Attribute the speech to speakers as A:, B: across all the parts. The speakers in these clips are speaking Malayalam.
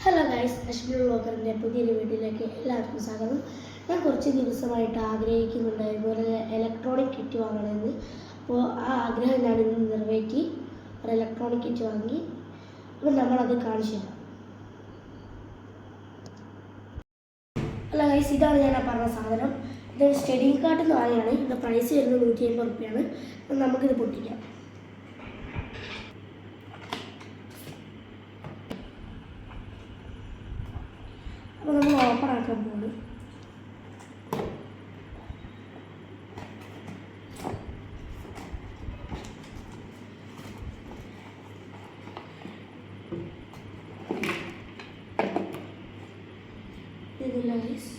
A: ഹലോ ഗൈസ്, അശ്മിൽ വ്ളോഗറിൻ്റെ പുതിയൊരു വീഡിയോയിലേക്ക് എല്ലാവർക്കും സ്വാഗതം. ഞാൻ കുറച്ച് ദിവസമായിട്ട് ആഗ്രഹിക്കുന്നുണ്ട് ഇതുപോലെ ഇലക്ട്രോണിക് കിറ്റ് വാങ്ങണമെന്ന്. അപ്പോൾ ആ ആഗ്രഹം ഞാൻ ഇന്ന് നിറവേറ്റി. ഒരു ഇലക്ട്രോണിക് കിറ്റ് വാങ്ങി. അപ്പോൾ നമ്മളത് കാണിച്ചു തരാം. അല്ല ഗൈസ്, ഇതാണ് ഞാൻ പറഞ്ഞ സാധനം. ഇത് സ്റ്റഡി കാർട്ടിൽ നിന്ന് വാങ്ങിയാണ്. ഇതിൻ്റെ പ്രൈസ് വരുന്നത് 150 റുപ്യാണ്. നമുക്കിത് പൊട്ടിക്കാം. അപ്പോൾ നമ്മൾ ഓപ്പൺ ആക്കാൻ പോകുന്നു. ഇതില്ല ഗൈസ്.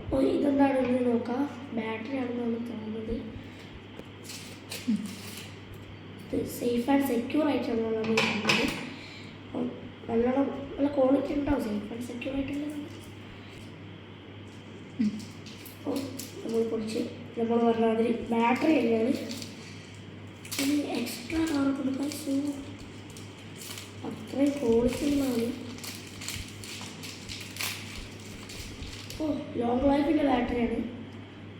A: അപ്പോൾ ഇതെന്താണെന്ന് നോക്കാം. ബാറ്ററി ആണെന്നാണ് തോന്നുന്നത്. ഇത് സേഫ് ആൻഡ് സെക്യൂർ ആയിട്ടാണ് നമ്മൾ ചെയ്യുന്നത്. അപ്പം നല്ലോണം നല്ല ക്വാളിറ്റി ഉണ്ടാവും. സേഫ് ആൻഡ് സെക്യൂർ ആയിട്ടുള്ള നമ്മൾ കുറച്ച് നമ്മൾ പറഞ്ഞാൽ അതിൽ ബാറ്ററി അല്ലാതെ ഇത് എക്സ്ട്രാ കവർ കൊടുക്കാൻ അത്രയും ക്വാളിറ്റിയുള്ളതാണ്. ലോങ് ലൈഫിൻ്റെ ബാറ്ററിയാണ്.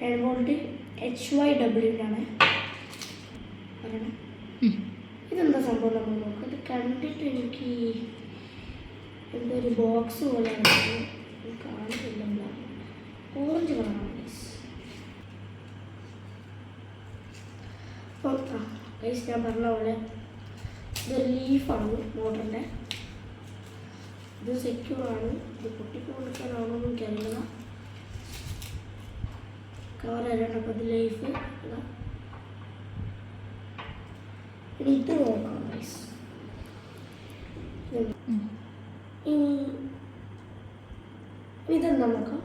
A: 10 വോൾട്ട് HYW പറയണം. ഇതെന്താ സംഭവം നമ്മൾ നോക്കാം. ഇത് കണ്ടിട്ട് എനിക്ക് എന്തോ ഒരു ബോക്സ് പോലെയാണ് കാണുന്നില്ല. ഓറഞ്ച് കളറാണ്. ഗൈസ്, ഞാൻ പറഞ്ഞ പോലെ ഇതൊരു ലീഫാണ് മോട്ടറിൻ്റെ. ഇത് സെക്യൂറാണ്. ഇത് പൊട്ടിക്ക് കൊടുക്കാനാണോ എന്ന് എനിക്കറിയില്ല. കവർ തരണം. അപ്പോൾ ഇത് ലൈഫ് ഇനി ഇത് നോക്കാം ഗൈസ്. ഇതെന്താ നോക്കാം.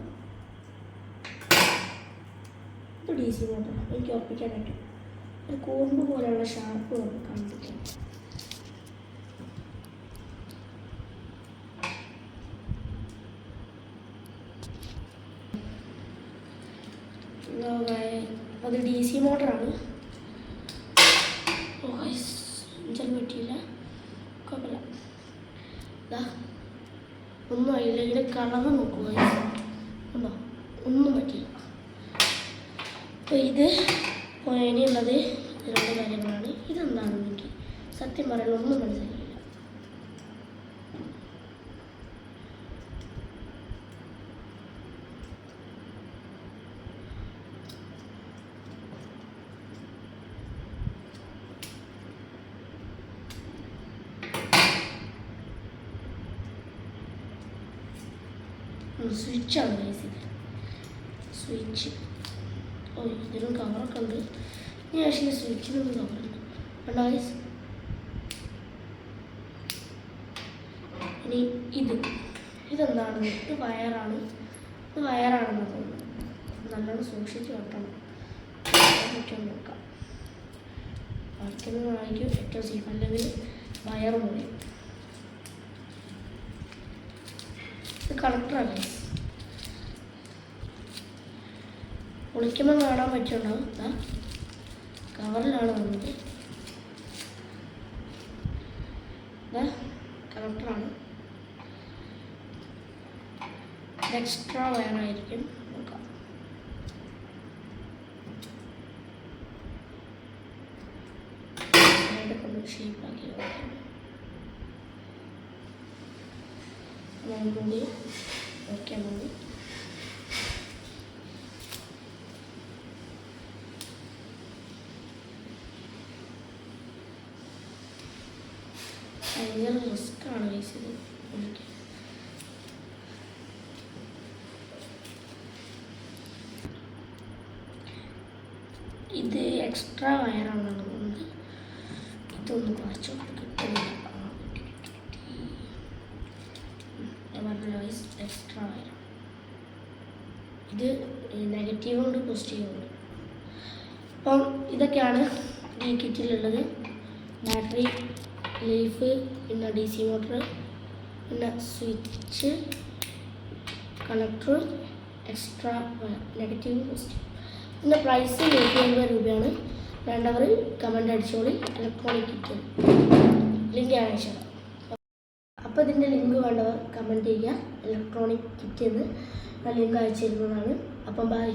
A: ഇത് DC മോട്ടറാണ്. എനിക്ക് ഉറപ്പിക്കാൻ പറ്റും. ഒരു കൂമ്പ് പോലെയുള്ള ഷാർപ്പ് നമുക്ക് കണ്ടിരിക്കാം. അത് DC മോട്ടറാണ്. ചില പറ്റിയില്ല, കുഴപ്പമില്ല. ഒന്നും ആയില്ല. ഇതിൻ്റെ കളറ് നോക്കുക ഉണ്ടോ, ഒന്നും പറ്റിയില്ല. അപ്പോൾ ഇത് ഇനിയുള്ളത് രണ്ട് കാര്യങ്ങളാണ്. ഇതെന്താണെന്ന് എനിക്ക് സത്യം പറയാൻ ഒന്നും മനസ്സിലായില്ല. സ്വിച്ചാണ് ബേസിക് സ്വിച്ച്. ഇതിനും കവറൊക്കെ ഉണ്ട്. ഞാൻ പക്ഷേ സ്വിച്ചിനൊന്നും കവറില്ല. കണ്ടോ ഗൈസ്. ഇനി ഇതെന്താണ്? ഇത് വയറാണ്. ഇത് വയറാണെന്ന് തോന്നുന്നു. നല്ലോണം സൂക്ഷിച്ച് വെക്കണം. പറ്റും നോക്കാം. വരയ്ക്കുന്നതായിരിക്കും ഏറ്റവും സേഫ്. അല്ലെങ്കിൽ വയറ് പോലെ. ഇത് കളക്ടറാണ്. ഒളിക്കുമ്പോൾ കാണാൻ പറ്റുന്നുണ്ടാവും. കവറിലാണ് വന്നത്. കണക്ടറാണ്. എക്സ്ട്രാ വയറായിരിക്കും. നോക്കാം. കൊണ്ട് ഷേപ്പാക്കി ഒന്നുകൂടി നോക്കിയാൽ മതി. ഭയങ്കര റിസ്ക്കാണ് ഗൈസ് എനിക്ക്. ഇത് എക്സ്ട്രാ വയറാണെന്നാണ് തോന്നുന്നത്. ഇതൊന്ന് കുറച്ച് കിട്ടുന്നില്ല. ഞാൻ പറഞ്ഞ ഗൈസ്, എക്സ്ട്രാ വയറാണ്. ഇത് നെഗറ്റീവും ഉണ്ട് പോസിറ്റീവും ഉണ്ട്. അപ്പം ഇതൊക്കെയാണ് ഈ കിറ്റിലുള്ളത്. ബാറ്ററി, ലൈഫ്, പിന്നെ DC മോട്ടർ, പിന്നെ switch, connector, extra negative positive. ഇതിൻ്റെ പ്രൈസ് 150 രൂപയാണ്. വേണ്ടവർ കമൻ്റ് അടിച്ചോളി. ഇലക്ട്രോണിക് കിറ്റ് ലിങ്ക് ഞാൻ അയച്ചു തരാം. അപ്പോൾ ഇതിൻ്റെ ലിങ്ക് വേണ്ടവർ കമൻറ്റ് ചെയ്യുക. ഇലക്ട്രോണിക് കിറ്റ് എന്ന് ലിങ്ക് അയച്ചിരുന്നതാണ്. അപ്പം ബൈ.